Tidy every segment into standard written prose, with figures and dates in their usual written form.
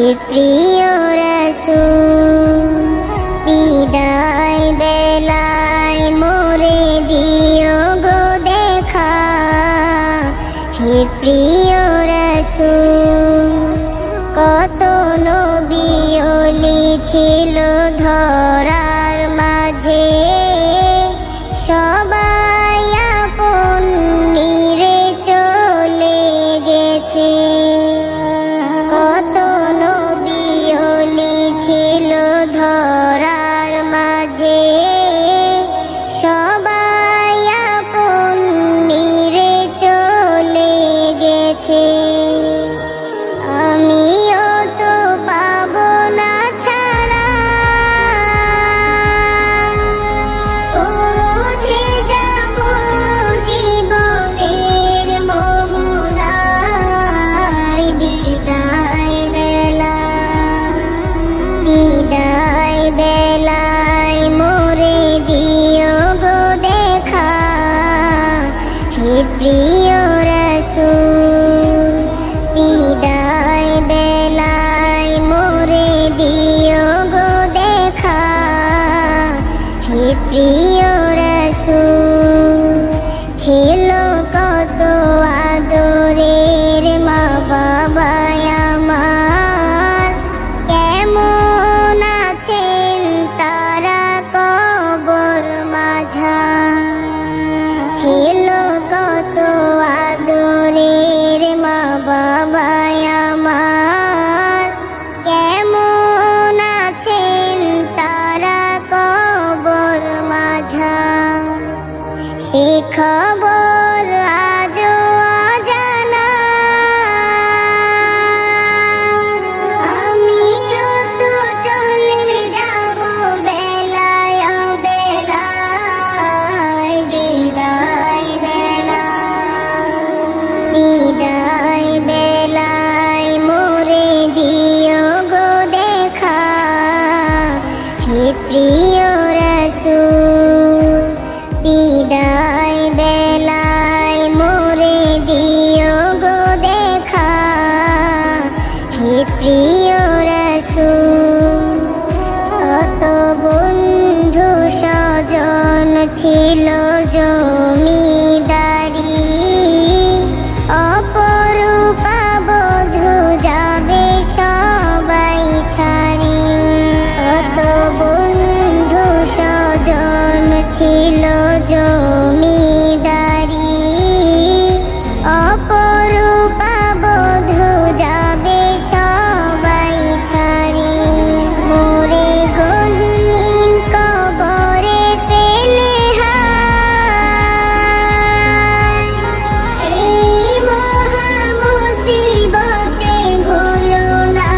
প্রিয় রাসূল বিদায় বেলায় মোরে দিও গো দেখা। হে প্রিয় রাসূল কত নবী ওলি ছিল ধরার মাঝে, সবাই আপন নিরে চলে গেছে। কত নবী ওলি ছিল ধরার মাঝে, সবাই আপন নিরে চলে গেছে। আমিও তো পাবো না ছাড়া, পৌঁছে যাবো জীবনের মোহনায়। বিদায় বেলায় মোরে দিও গো দেখা। হে প্রিয় রাসূল বিদায় বেলায় মোরে দিও গো দেখা। হে প্রিয় রাসূল ছিল কত আদরের মা বাবা আমার, কেমন আছেন তারা কবর মাঝার। ছিল কত আদরের মা বাবা আমার, কেমন আছেন তারা কবর মাঝার। সে খবর আজও অজানা, আমিও তো চলে যাব বেলায় বেলায়। বিদায় বেলায় মোরে দিও গো দেখা। হে প্রিয় রাসূল বিদায় বেলায় মোরে দিও গো দেখা। হে প্রিয় রাসূল কত বন্ধু স্বজন ছিল জমিদারি, অপরূপা বধূ যাবে সবাই ছাড়ি। কত বন্ধু স্বজন ছিল জমিদারি, অপরূপা বধূ যাবে সবাই ছাড়ি। মোরে গহীন কবরে ফেলে হায়, সেই মহা মুসিবতে ভুলো না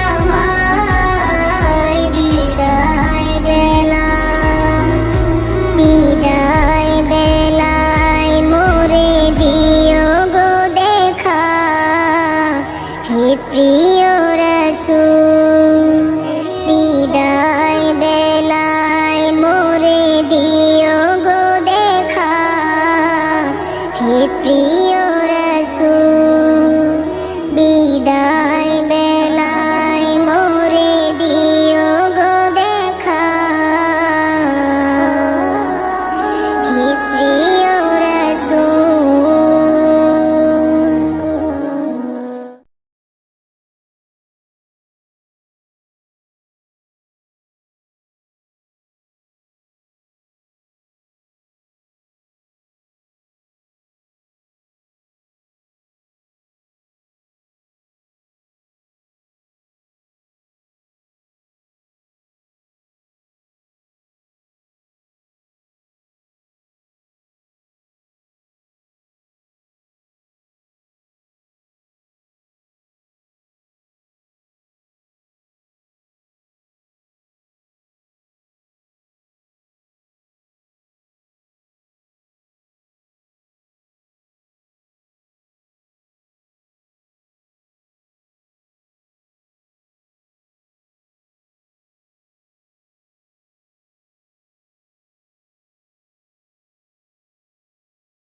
আমায়। বিদায় বেলায় মোরে দিও গো দেখা। হে প্রিয়